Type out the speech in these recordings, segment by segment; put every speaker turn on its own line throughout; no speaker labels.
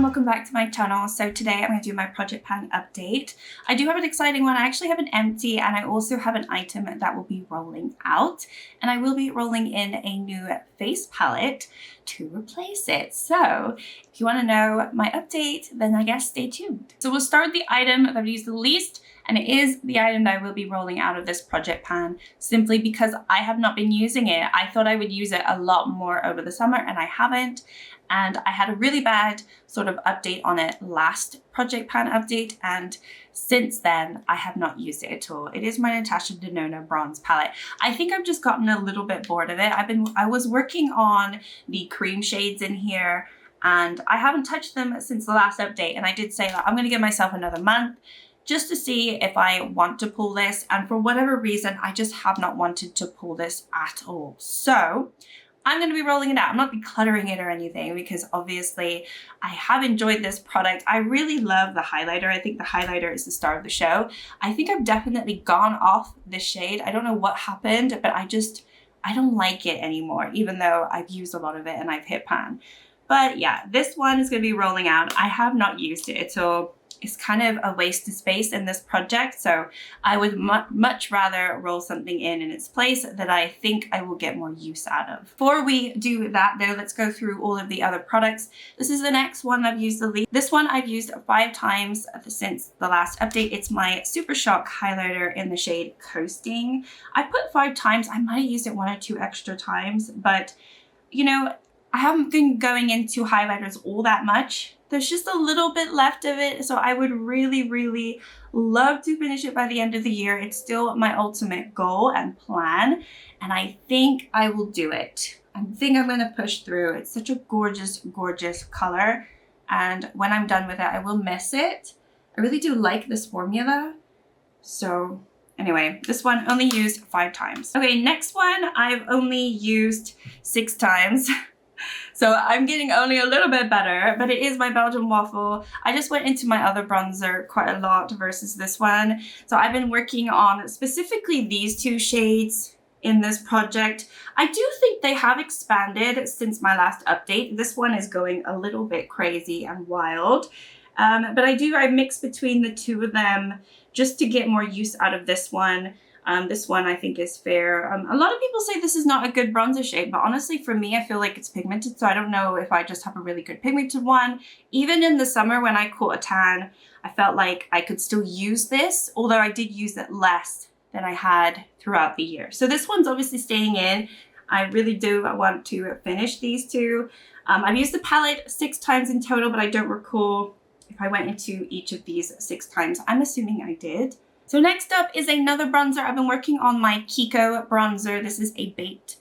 welcome back to my channel. So today I'm going to do my project pan update. I do have an exciting one. I actually have an empty and I also have an item that will be rolling out, and I will be rolling in a new face palette to replace it. So if you want to know my update, then I guess stay tuned. So we'll start with the item that I've used the least, and it is the item that I will be rolling out of this project pan simply because I have not been using it. I thought I would use it a lot more over the summer and I haven't. And I had a really bad sort of update on it last project pan update, and since then I have not used it at all. It is my Natasha Denona bronze palette. I think I've just gotten a little bit bored of it. I was working on the cream shades in here and I haven't touched them since the last update, and I did say that I'm gonna give myself another month just to see if I want to pull this, and for whatever reason I just have not wanted to pull this at all. So I'm going to be rolling it out. I'm not decluttering it or anything because obviously I have enjoyed this product. I really love the highlighter. I think the highlighter is the star of the show. I think I've definitely gone off this shade. I don't know what happened, but I don't like it anymore, even though I've used a lot of it and I've hit pan. But yeah, this one is going to be rolling out. I have not used it, so it's kind of a waste of space in this project, so I would much rather roll something in its place that I think I will get more use out of. Before we do that though, let's go through all of the other products. This is the next one I've used the least. This one I've used 5 times since the last update. It's my Super Shock highlighter in the shade Coasting. I put 5 times. I might have used it 1 or 2 extra times, but you know, I haven't been going into highlighters all that much. There's just a little bit left of it, so I would really love to finish it by the end of the year. It's still my ultimate goal and plan, and I think I will do it. I think I'm going to push through. It's such a gorgeous color, and when I'm done with it, I will miss it. I really do like this formula. So anyway, this one only used 5 times. Okay, next one I've only used 6 times. So I'm getting only a little bit better, but it is my Belgian Waffle. I just went into my other bronzer quite a lot versus this one. So I've been working on specifically these 2 shades in this project. I do think they have expanded since my last update. This one is going a little bit crazy and wild. But I mix between the 2 of them just to get more use out of this one. This one I think is fair. A lot of people say this is not a good bronzer shade, but honestly for me, I feel like it's pigmented, so I don't know if I just have a really good pigmented one. Even in the summer when I caught a tan, I felt like I could still use this, although I did use it less than I had throughout the year. So this one's obviously staying in. I really do want to finish these 2. I've used the palette 6 times in total, but I don't recall if I went into each of these 6 times. I'm assuming I did. So next up is another bronzer. I've been working on my Kiko bronzer. This is a baked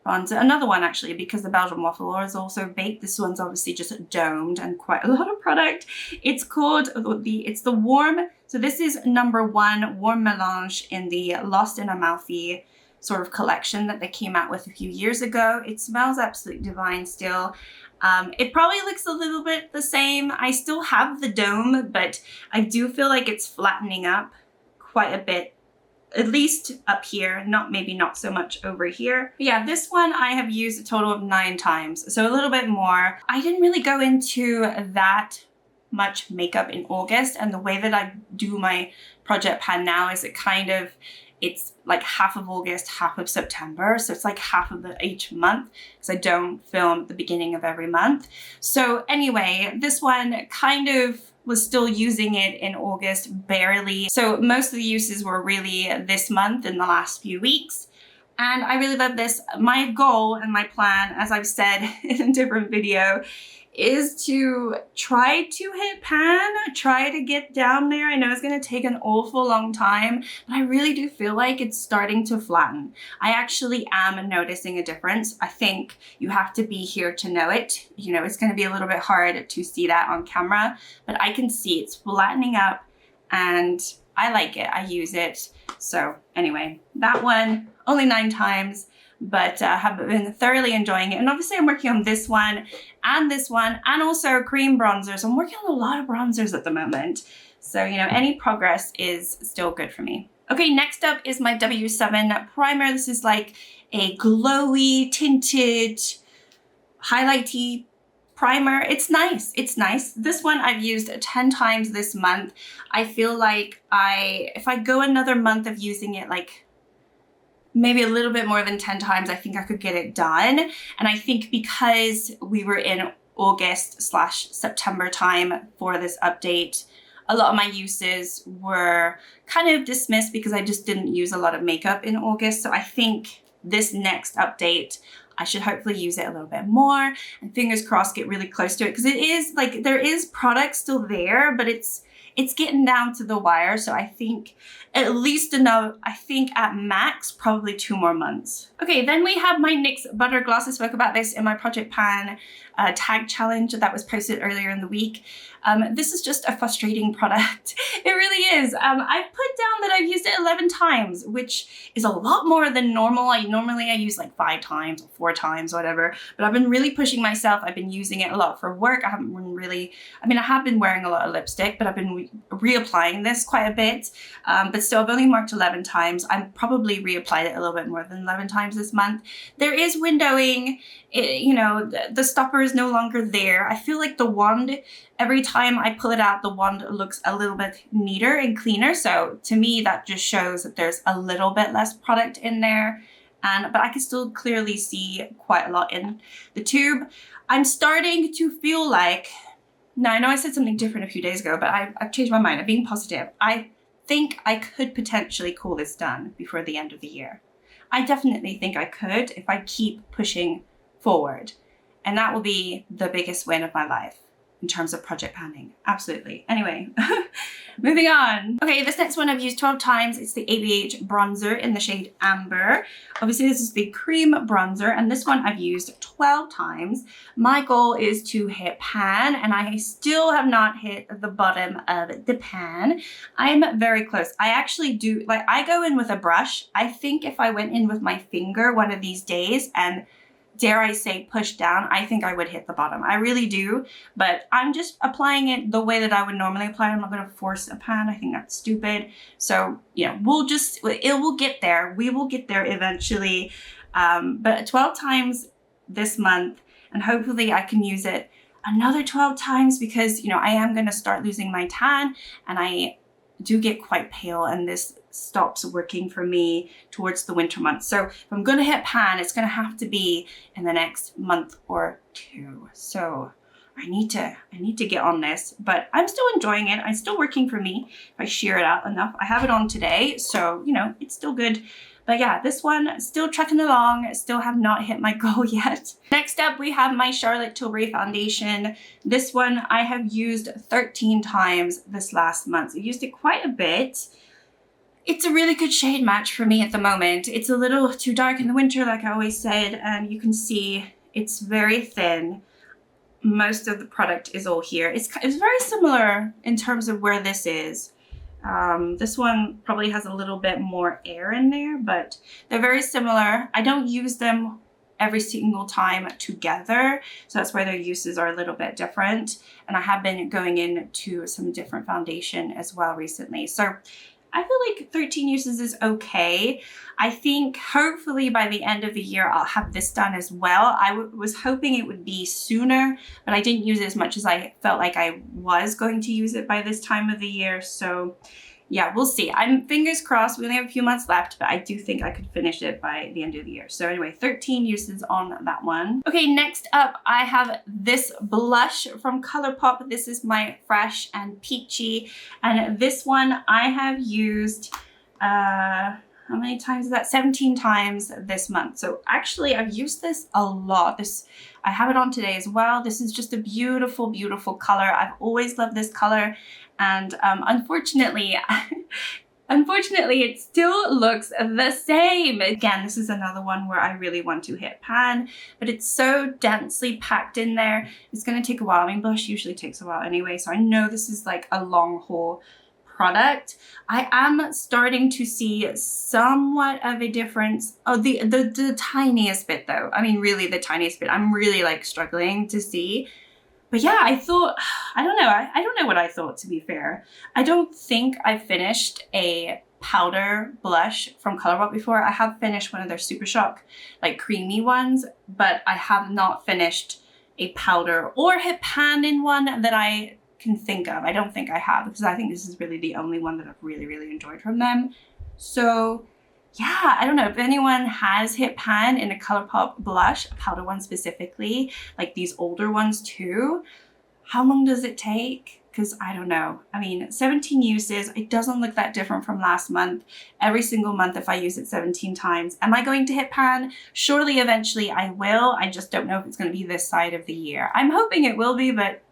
bronzer. Another one actually, because the Belgian Waffle is also baked. This one's obviously just domed and quite a lot of product. It's called it's the warm. So this is number 1 warm Melange in the Lost in Amalfi sort of collection that they came out with a few years ago. It smells absolutely divine still. It probably looks a little bit the same. I still have the dome, but I do feel like it's flattening up quite a bit, at least up here, maybe not so much over here. But yeah, this one I have used a total of 9 times, so a little bit more. I didn't really go into that much makeup in August, and the way that I do my project pan now is it's like half of August, half of September. So it's like half of each month because I don't film at the beginning of every month. So anyway, this one kind of was still using it in August, barely. So most of the uses were really this month in the last few weeks. And I really love this. My goal and my plan, as I've said in a different video, is to try to hit pan, try to get down there. I know it's gonna take an awful long time, but I really do feel like it's starting to flatten. I actually am noticing a difference. I think you have to be here to know it. You know, it's gonna be a little bit hard to see that on camera, but I can see it's flattening up and I like it, I use it. So anyway, that one, only 9 times. But have been thoroughly enjoying it. And obviously I'm working on this one and also cream bronzers. I'm working on a lot of bronzers at the moment. So, you know, any progress is still good for me. Okay, next up is my W7 primer. This is like a glowy, tinted, highlighty primer. It's nice. It's nice. This one I've used 10 times this month. I feel like if I go another month of using it, like maybe a little bit more than 10 times, I think I could get it done. And I think because we were in August/September time for this update, a lot of my uses were kind of dismissed because I just didn't use a lot of makeup in August. So I think this next update, I should hopefully use it a little bit more, and fingers crossed get really close to it, because it is like, there is product still there, but it's getting down to the wire. So I think at least enough, I think at max, probably 2 more months. Okay, then we have my NYX Butter Gloss. I spoke about this in my Project Pan tag challenge that was posted earlier in the week. This is just a frustrating product. It really is. I've put down that I've used it 11 times, which is a lot more than normal. Normally I use like 5 times or 4 times, whatever, but I've been really pushing myself. I've been using it a lot for work. I haven't been really, I mean, I have been wearing a lot of lipstick, but I've been reapplying this quite a bit. But still, I've only marked 11 times. I'm probably reapplied it a little bit more than 11 times this month. There is windowing. You know, the stopper is no longer there. I feel like the wand, every time I pull it out, the wand looks a little bit neater and cleaner. So to me, that just shows that there's a little bit less product in there. But I can still clearly see quite a lot in the tube. I'm starting to feel like, now I know I said something different a few days ago, but I've changed my mind. I'm being positive. I think I could potentially call this done before the end of the year. I definitely think I could if I keep pushing forward. And that will be the biggest win of my life in terms of project panning. Absolutely. Anyway, moving on. Okay, this next one I've used 12 times. It's the ABH bronzer in the shade Amber. Obviously, this is the cream bronzer, and this one I've used 12 times. My goal is to hit pan, and I still have not hit the bottom of the pan. I'm very close. I actually do, like, I go in with a brush. I think if I went in with my finger one of these days and, dare I say, push down, I think I would hit the bottom. I really do, but I'm just applying it the way that I would normally apply it. I'm not going to force a pan. I think that's stupid. So, you know, it will get there. We will get there eventually. But 12 times this month, and hopefully I can use it another 12 times because, you know, I am going to start losing my tan, and I do get quite pale, and this stops working for me towards the winter months. So if I'm going to hit pan, it's going to have to be in the next month or 2. So I need to get on this, but I'm still enjoying it. It's still working for me if I shear it out enough. I have it on today, so, you know, it's still good. But yeah, this one, still trucking along, still have not hit my goal yet. Next up, we have my Charlotte Tilbury foundation. This one I have used 13 times this last month. I used it quite a bit. It's a really good shade match for me at the moment. It's a little too dark in the winter, like I always said, and you can see it's very thin. Most of the product is all here. It's very similar in terms of where this is. This one probably has a little bit more air in there, but they're very similar. I don't use them every single time together, so that's why their uses are a little bit different. And I have been going into some different foundation as well recently. So I feel like 13 uses is okay. I think hopefully by the end of the year, I'll have this done as well. I was hoping it would be sooner, but I didn't use it as much as I felt like I was going to use it by this time of the year. So yeah, we'll see. I'm fingers crossed. We only have a few months left, but I do think I could finish it by the end of the year. So anyway, 13 uses on that one. Okay, next up, I have this blush from Colourpop. This is my Fresh and Peachy. And this one I have used, how many times is that? 17 times this month. So actually I've used this a lot. I have it on today as well. This is just a beautiful, beautiful color. I've always loved this color. And unfortunately, it still looks the same. Again, this is another one where I really want to hit pan, but it's so densely packed in there. It's going to take a while. I mean, blush usually takes a while anyway, so I know this is like a long haul product. I am starting to see somewhat of a difference. Oh, the tiniest bit though. I mean, really the tiniest bit. I'm really like struggling to see. But yeah, I thought, I don't know. I don't know what I thought, to be fair. I don't think I finished a powder blush from Colourpop before. I have finished one of their Super Shock, like creamy ones, but I have not finished a powder or hit pan in one that I can think of. I don't think I have, because I think this is really the only one that I've really enjoyed from them. So yeah, I don't know if anyone has hit pan in a Colourpop blush, a powder one specifically, like these older ones too. How long does it take? Because I don't know. I mean, 17 uses, it doesn't look that different from last month. Every single month, if I use it 17 times, am I going to hit pan? Surely eventually I will. I just don't know if it's going to be this side of the year. I'm hoping it will be, but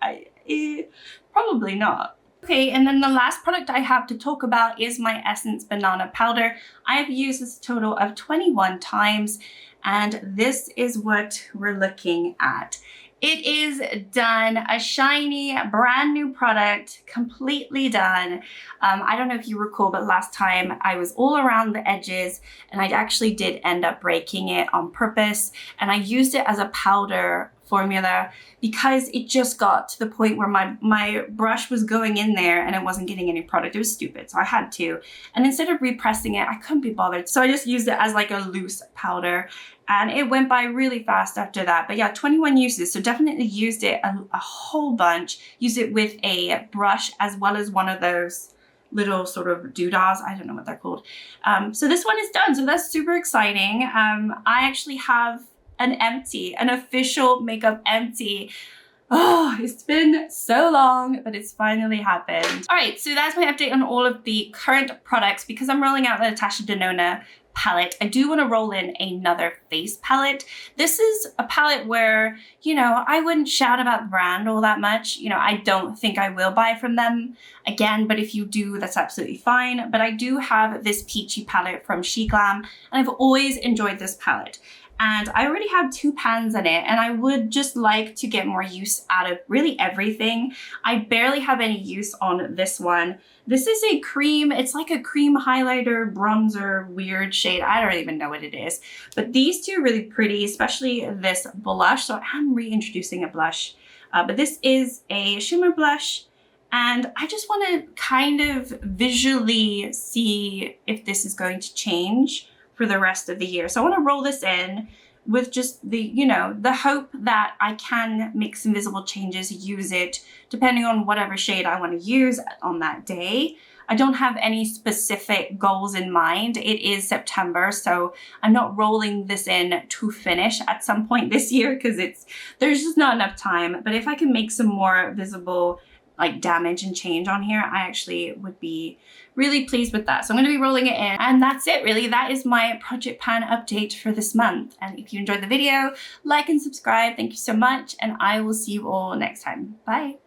probably not. Okay, and then the last product I have to talk about is my Essence Banana Powder. I have used this a total of 21 times, and this is what we're looking at. It is done, a shiny, brand new product, completely done. I don't know if you recall, but last time I was all around the edges and I actually did end up breaking it on purpose. And I used it as a powder formula because it just got to the point where my brush was going in there and it wasn't getting any product. It was stupid, so I had to. And instead of repressing it, I couldn't be bothered. So I just used it as like a loose powder. And it went by really fast after that. But yeah, 21 uses. So definitely used it a whole bunch. Used it with a brush as well as one of those little sort of doodahs. I don't know what they're called. So this one is done. So that's super exciting. I actually have an empty, an official makeup empty. Oh, it's been so long, but it's finally happened. All right, so that's my update on all of the current products. Because I'm rolling out the Natasha Denona palette, I do want to roll in another face palette. This is a palette where, you know, I wouldn't shout about the brand all that much. You know, I don't think I will buy from them again, but if you do, that's absolutely fine. But I do have this Peachy palette from SheGlam, and I've always enjoyed this palette. And I already have 2 pans in it, and I would just like to get more use out of really everything. I barely have any use on this one. This is a cream, it's like a cream highlighter, bronzer, weird shade. I don't even know what it is. But these two are really pretty, especially this blush. So I'm reintroducing a blush. But this is a shimmer blush. And I just want to kind of visually see if this is going to change for the rest of the year. So I want to roll this in with just the, you know, the hope that I can make some visible changes, use it depending on whatever shade I want to use on that day. I don't have any specific goals in mind. It is September, so I'm not rolling this in to finish at some point this year because there's just not enough time. But if I can make some more visible like damage and change on here, I actually would be really pleased with that. So I'm going to be rolling it in, and that's it really. That is my project pan update for this month. And if you enjoyed the video, like and subscribe. Thank you so much, and I will see you all next time. Bye.